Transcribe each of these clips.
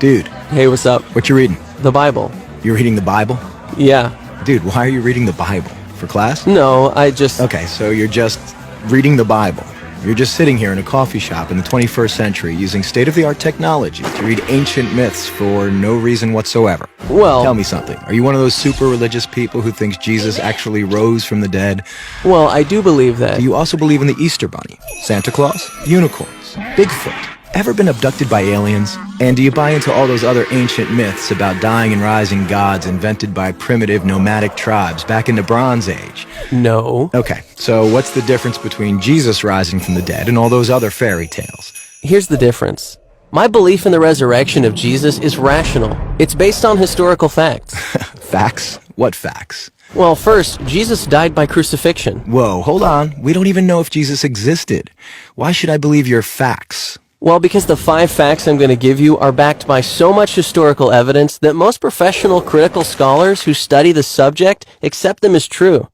Dude, Hey, what's up? what you reading? The Bible. You're reading the Bible? Yeah. Dude, why are you reading the Bible? For class? No, I just... Okay, so you're just reading the Bible. You're just sitting here in a coffee shop in the 21st century using state-of-the-art technology to read ancient myths for no reason whatsoever. Well... Tell me something. Are you one of those super religious people who thinks Jesus actually rose from the dead? Well, I do believe that. Do you also believe in the Easter Bunny, Santa Claus, unicorns, Bigfoot? Ever been abducted by aliens? And do you buy into all those other ancient myths about dying and rising gods invented by primitive nomadic tribes back in the Bronze Age? No. Okay, so what's the difference between Jesus rising from the dead and all those other fairy tales? Here's the difference. My belief in the resurrection of Jesus is rational. It's based on historical facts. Facts? What facts? Well, first, Jesus died by crucifixion. Whoa, hold on. We don't even know if Jesus existed. Why should I believe your facts? Well, because the 5 facts I'm going to give you are backed by so much historical evidence that most professional critical scholars who study the subject accept them as true.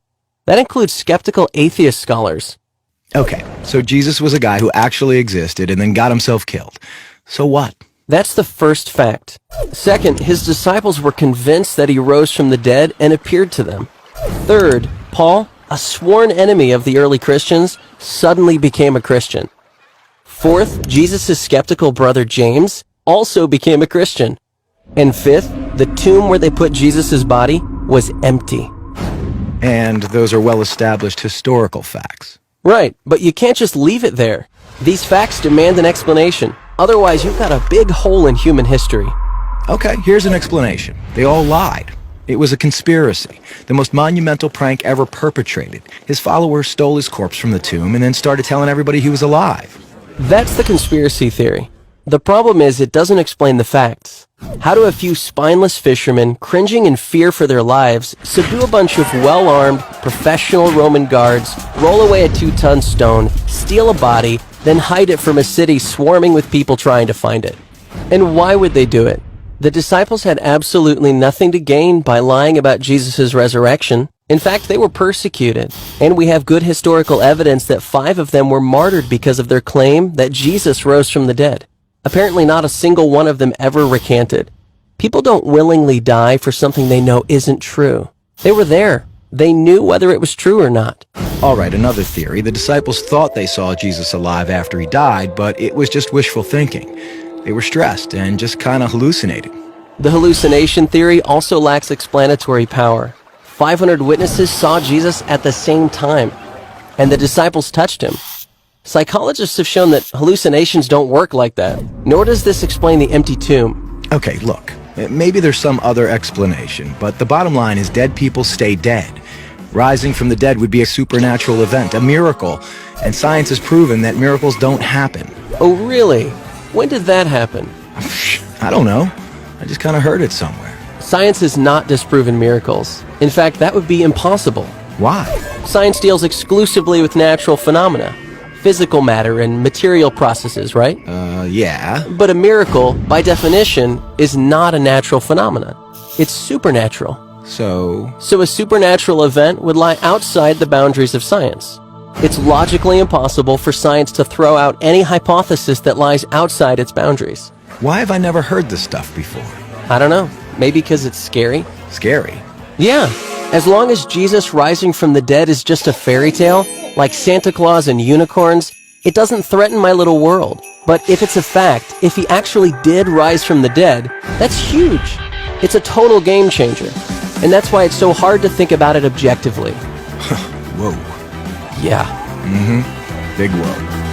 That includes skeptical atheist scholars. Okay, so Jesus was a guy who actually existed and then got himself killed. So what? That's the first fact. Second, his disciples were convinced that he rose from the dead and appeared to them. Third, Paul, a sworn enemy of the early Christians, suddenly became a Christian. Fourth, Jesus' skeptical brother James also became a Christian. And fifth, the tomb where they put Jesus' body was empty. And those are well-established historical facts. Right, but you can't just leave it there. These facts demand an explanation. Otherwise, you've got a big hole in human history. Okay, here's an explanation. They all lied. It was a conspiracy, the most monumental prank ever perpetrated. His followers stole his corpse from the tomb and then started telling everybody he was alive. That's the conspiracy theory. The problem is it doesn't explain the facts. How do a few spineless fishermen, cringing in fear for their lives, subdue a bunch of well-armed, professional Roman guards, roll away a 2-ton stone, steal a body, then hide it from a city swarming with people trying to find it? And why would they do it? The disciples had absolutely nothing to gain by lying about Jesus' resurrection. In fact, they were persecuted, and we have good historical evidence that 5 of them were martyred because of their claim that Jesus rose from the dead. Apparently not a single one of them ever recanted. People don't willingly die for something they know isn't true. They were there. They knew whether it was true or not. All right, another theory. The disciples thought they saw Jesus alive after he died, but it was just wishful thinking. They were stressed and just kind of hallucinated. The hallucination theory also lacks explanatory power. 500 witnesses saw Jesus at the same time, and the disciples touched him. Psychologists have shown that hallucinations don't work like that, nor does this explain the empty tomb. Okay, look, maybe there's some other explanation, but the bottom line is dead people stay dead. Rising from the dead would be a supernatural event, a miracle, and science has proven that miracles don't happen. Oh, really? When did that happen? I don't know. I just kind of heard it somewhere. Science has not disproven miracles. In fact, that would be impossible. Why? Science deals exclusively with natural phenomena, physical matter and material processes, right? Yeah. But a miracle, by definition, is not a natural phenomenon. It's supernatural. So a supernatural event would lie outside the boundaries of science. It's logically impossible for science to throw out any hypothesis that lies outside its boundaries. why have I never heard this stuff before? I don't know. Maybe because it's scary? Scary? Yeah. As long as Jesus rising from the dead is just a fairy tale, like Santa Claus and unicorns, it doesn't threaten my little world. But if it's a fact, if he actually did rise from the dead, that's huge. It's a total game changer. And that's why it's so hard to think about it objectively. Whoa. Yeah. Big whoa.